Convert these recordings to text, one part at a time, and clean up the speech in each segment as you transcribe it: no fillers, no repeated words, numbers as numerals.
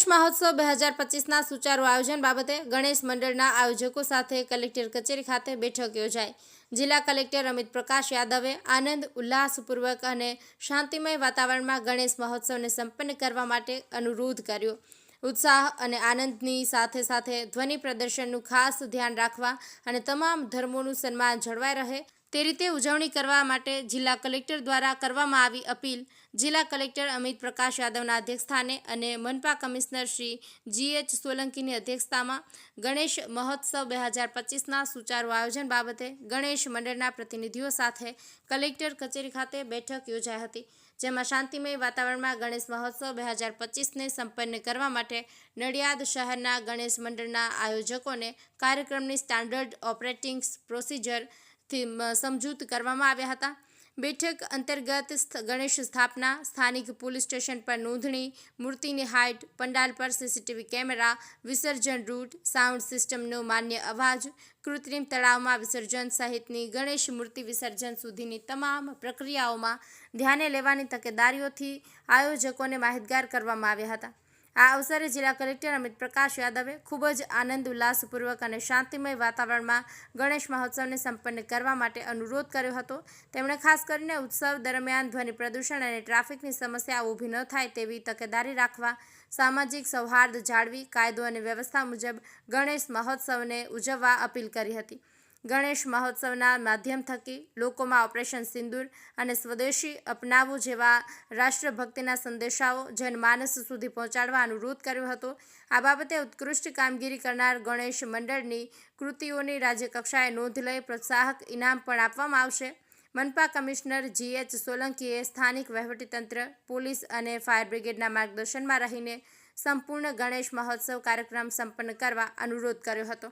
ગણેશ મહોત્સવ 2025ના સુચારુ આયોજન બાબતે ગણેશ મંડળના આયોજકો સાથે કલેક્ટર કચેરી ખાતે બેઠક યોજાઈ। જિલ્લા કલેક્ટર અમિત પ્રકાશ યાદવે આનંદ ઉલ્લાસપૂર્વક અને શાંતિમય વાતાવરણમાં ગણેશ મહોત્સવને સંપન્ન કરવા માટે અનુરોધ કર્યો। ઉત્સાહ અને આનંદની સાથે સાથે ધ્વનિ પ્રદર્શનનું ખાસ ધ્યાન રાખવા અને તમામ ધર્મોનું સન્માન જળવાઈ રહે તે રીતે ઉજવણી કરવા માટે જિલ્લા કલેક્ટર દ્વારા કરવામાં આવી અપીલ। જિલ્લા કલેક્ટર અમિત પ્રકાશ યાદવના અધ્યક્ષસ્થાને અને મનપા કમિશનર શ્રી GH સોલંકીની અધ્યક્ષતામાં ગણેશ મહોત્સવ 2025ના સુચારુ આયોજન બાબતે ગણેશ મંડળના પ્રતિનિધિઓ સાથે કલેક્ટર કચેરી ખાતે બેઠક યોજાઈ હતી, જેમાં શાંતિમય વાતાવરણમાં ગણેશ મહોત્સવ 2025ને સંપન્ન કરવા માટે નડિયાદ શહેરના ગણેશ મંડળના આયોજકોને કાર્યક્રમની સ્ટાન્ડર્ડ ઓપરેટિંગ પ્રોસિજરથી સમજૂત કરવામાં આવ્યા હતા। બેઠક અંતર્ગત ગણેશ સ્થાપના, સ્થાનિક પોલીસ સ્ટેશન પર નોંધણી, મૂર્તિની હાઇટ, પંડાલ પર CCTV કેમેરા, વિસર્જન રૂટ, સાઉન્ડ સિસ્ટમનો માન્ય અવાજ, કૃત્રિમ તળાવમાં વિસર્જન સહિતની ગણેશ મૂર્તિ વિસર્જન સુધીની તમામ પ્રક્રિયાઓમાં ધ્યાને લેવાની તકેદારીઓથી આયોજકોને માહિતગાર કરવામાં આવ્યા હતા। આ અવસરે જિલ્લા કલેક્ટર અમિત પ્રકાશ યાદવે ખૂબ જ આનંદ ઉલ્લાસપૂર્વક અને શાંતિમય વાતાવરણમાં ગણેશ મહોત્સવને સંપન્ન કરવા માટે અનુરોધ કર્યો હતો। તેમણે ખાસ કરીને ઉત્સવ દરમિયાન ધ્વનિ પ્રદૂષણ અને ટ્રાફિકની સમસ્યા ઊભી ન થાય તેવી તકેદારી રાખવા, સામાજિક સૌહાર્દ જાળવી કાયદો અને વ્યવસ્થા મુજબ ગણેશ મહોત્સવને ઉજવવા અપીલ કરી હતી। ગણેશ મહોત્સવના માધ્યમ થકી લોકોમાં ઓપરેશન સિંદૂર અને સ્વદેશી અપનાવવું જેવા રાષ્ટ્રભક્તિના સંદેશાઓ જનમાનસ સુધી પહોંચાડવા અનુરોધ કર્યો હતો। આ બાબતે ઉત્કૃષ્ટ કામગીરી કરનાર ગણેશ મંડળની કૃતિઓની રાજ્યકક્ષાએ નોંધ લઈ પ્રોત્સાહક ઇનામ પણ આપવામાં આવશે। મનપા કમિશનર GH સોલંકીએ સ્થાનિક વહીવટીતંત્ર, પોલીસ અને ફાયર બ્રિગેડના માર્ગદર્શનમાં રહીને સંપૂર્ણ ગણેશ મહોત્સવ કાર્યક્રમ સંપન્ન કરવા અનુરોધ કર્યો હતો।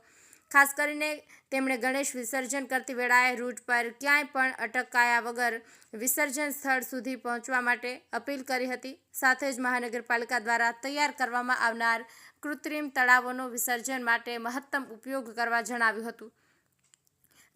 ખાસ કરીને તેમણે ગણેશ વિસર્જન કરતી વેળાએ રૂટ પર ક્યાંય પણ અટકાયા વગર વિસર્જન સ્થળ સુધી પહોંચવા માટે અપીલ કરી હતી। સાથે જ મહાનગરપાલિકા દ્વારા તૈયાર કરવામાં આવનાર કૃત્રિમ તળાવોનો વિસર્જન માટે મહત્તમ ઉપયોગ કરવા જણાવ્યું હતું।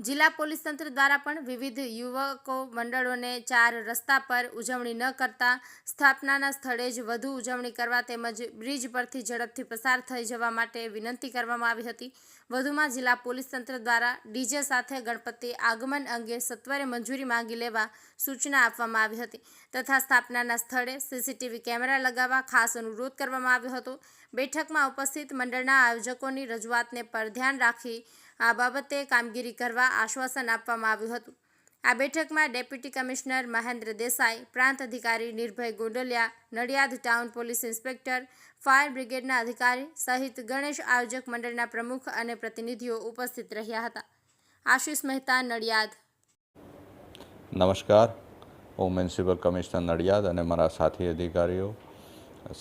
જિલ્લા પોલીસ તંત્ર દ્વારા પણ વિવિધ યુવકો મંડળોને 4 રસ્તા પર ઉજવણી ન કરતા સ્થાપનાના સ્થળે જ વધુ ઉજવણી કરવા તેમજ બ્રિજ પરથી ઝડપથી પસાર થઈ જવા માટે વિનંતી કરવામાં આવી હતી। વધુમાં જિલ્લા પોલીસ તંત્ર દ્વારા DJ સાથે ગણપતિ આગમન અંગે સત્વરે મંજૂરી માંગી લેવા સૂચના આપવામાં આવી હતી તથા સ્થાપનાના સ્થળે CCTV કેમેરા લગાવવા ખાસ અનુરોધ કરવામાં આવ્યો હતો। બેઠકમાં ઉપસ્થિત મંડળના આયોજકોની રજૂઆતને પર ધ્યાન રાખી આ બાબતે કામગીરી કરવા આશ્વાસન આપવામાં આવ્યું હતું। આ બેઠકમાં ડેપ્યુટી કમિશનર મહેન્દ્ર દેસાઈ, પ્રાંત અધિકારી Nirbhay Gondaliya, Nadiad town police inspector, fire બ્રિગેડના અધિકારી સહિત ગણેશ આયોજક મંડળના પ્રમુખ અને પ્રતિનિધિઓ ઉપસ્થિત રહ્યા હતા। આશિષ મહેતા, નડિયાદ। નમસ્કાર, હું મ્યુનિસિપલ કમિશનર નડિયાદ અને મારા સાથી અધિકારીઓ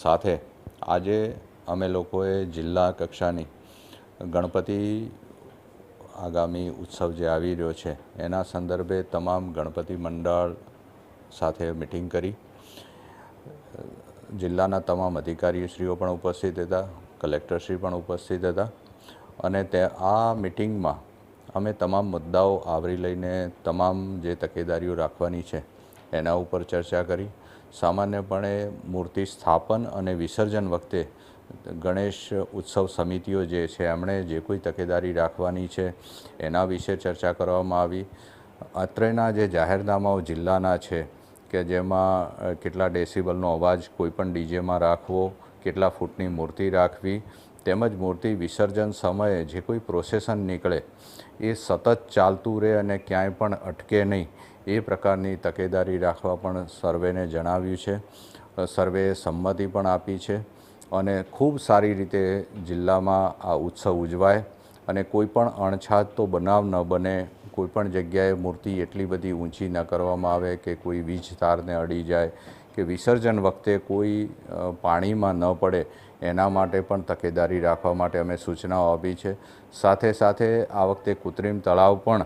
સાથે આજે અમે લોકોએ જિલ્લા કક્ષાની ગણપતિ આગામી ઉત્સવ જે આવી રહ્યો છે એના સંદર્ભે તમામ ગણપતિ મંડળ સાથે મિટિંગ કરી। જિલ્લાના તમામ અધિકારીશ્રીઓ પણ ઉપસ્થિત હતા, કલેક્ટરશ્રી પણ ઉપસ્થિત હતા અને આ મિટિંગમાં અમે તમામ મુદ્દાઓ આવરી લઈને તમામ જે તકેદારીઓ રાખવાની છે એના ઉપર ચર્ચા કરી। સામાન્યપણે મૂર્તિ સ્થાપન અને વિસર્જન વખતે ગણેશ ઉત્સવ સમિતિઓ જે છે એમણે જે કોઈ તકેદારી રાખવાની છે એના વિશે ચર્ચા કરવામાં આવી। અત્રેના જે જાહેરનામાઓ જિલ્લાના છે કે જેમાં કેટલા ડેસિબલનો અવાજ કોઈપણ DJમાં રાખવો, કેટલા ફૂટની મૂર્તિ રાખવી તેમજ મૂર્તિ વિસર્જન સમયે જે કોઈ પ્રોસેસન નીકળે એ સતત ચાલતું રહે અને ક્યાંય પણ અટકે નહીં એ પ્રકારની તકેદારી રાખવા પણ સર્વેને જણાવ્યું છે। સર્વેએ સંમતિ પણ આપી છે અને ખૂબ સારી રીતે જિલ્લામાં આ ઉત્સવ ઉજવાય અને કોઈપણ અણછાતો બનાવ ન બને। કોઈપણ જગ્યાએ મૂર્તિ એટલી બધી ઊંચી ન કરવામાં આવે કે કોઈ વીજ તારને અડી જાય કે વિસર્જન વખતે કોઈ પાણીમાં ન પડે એના માટે પણ તકેદારી રાખવા માટે અમે સૂચનાઓ આપી છે। સાથે સાથે આ વખતે કૃત્રિમ તળાવ પણ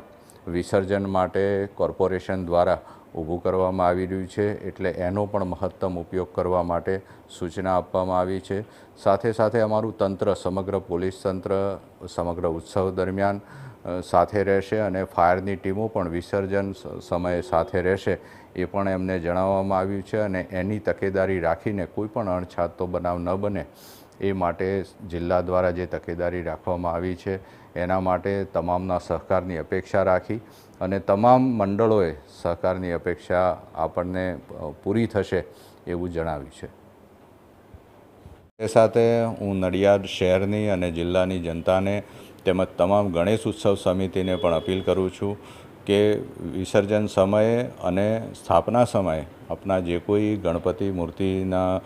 વિસર્જન માટે કોર્પોરેશન દ્વારા ઊભું કરવામાં આવી રહ્યું છે એટલે એનો પણ મહત્તમ ઉપયોગ કરવા માટે સૂચના આપવામાં આવી છે। સાથે સાથે અમારું તંત્ર, સમગ્ર પોલીસ તંત્ર સમગ્ર ઉત્સવ દરમિયાન સાથે રહેશે અને ફાયરની ટીમો પણ વિસર્જન સમયે સાથે રહેશે એ પણ એમને જણાવવામાં આવ્યું છે અને એની તકેદારી રાખીને કોઈ પણ અણછાતો બનાવ ન બને એ માટે જિલ્લા દ્વારા જે તકેદારી રાખવામાં આવી છે એના માટે તમામના સહકારની અપેક્ષા રાખી અને તમામ મંડળોએ સહકારની અપેક્ષા આપણને પૂરી થશે એવું જણાવ્યું છે. એ સાથે હું નડિયાદ શહેરની અને જિલ્લાની જનતાને તેમજ તમામ ગણેશ ઉત્સવ સમિતિને પણ અપીલ કરું છું કે વિસર્જન સમયે અને સ્થાપના સમયે આપના જે કોઈ ગણપતિ મૂર્તિના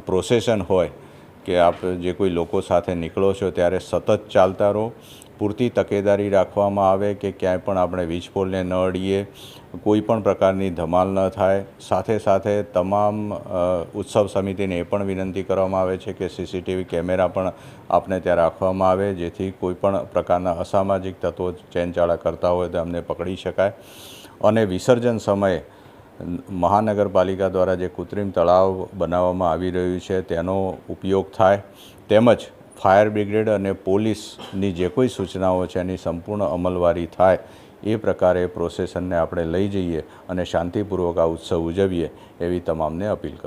પ્રોસેશન હોય કે આપ જે કોઈ લોકો સાથે નીકળો છો ત્યારે સતત ચાલતા રહો, પૂરતી તકેદારી રાખવામાં આવે કે ક્યાંય પણ આપણે વીજ પોલને ન અડીએ, કોઈ પણ પ્રકારની ધમાલ ન થાય. સાથે સાથે તમામ ઉત્સવ સમિતિને એ પણ વિનંતી કરવામાં આવે છે કે સીસીટીવી કેમેરા પણ આપને ત્યાં રાખવામાં આવે જેથી કોઈ પણ પ્રકારના અસામાજિક તત્વો ચેનચાળા કરતા હોય તો અમને પકડી શકાય. અને વિસર્જન સમયે મહાનગરપાલિકા દ્વારા જે કૃત્રિમ તળાવ બનાવવામાં આવી રહ્યું છે તેનો ઉપયોગ થાય તેમજ ફાયર બ્રિગેડ અને પોલીસની જે કોઈ સૂચનાઓ છે એની સંપૂર્ણ અમલવારી થાય એ પ્રકારે પ્રોસેસનને આપણે લઈ જઈએ અને શાંતિપૂર્વક આ ઉત્સવ ઉજવીએ એવી તમામને અપીલ કરું.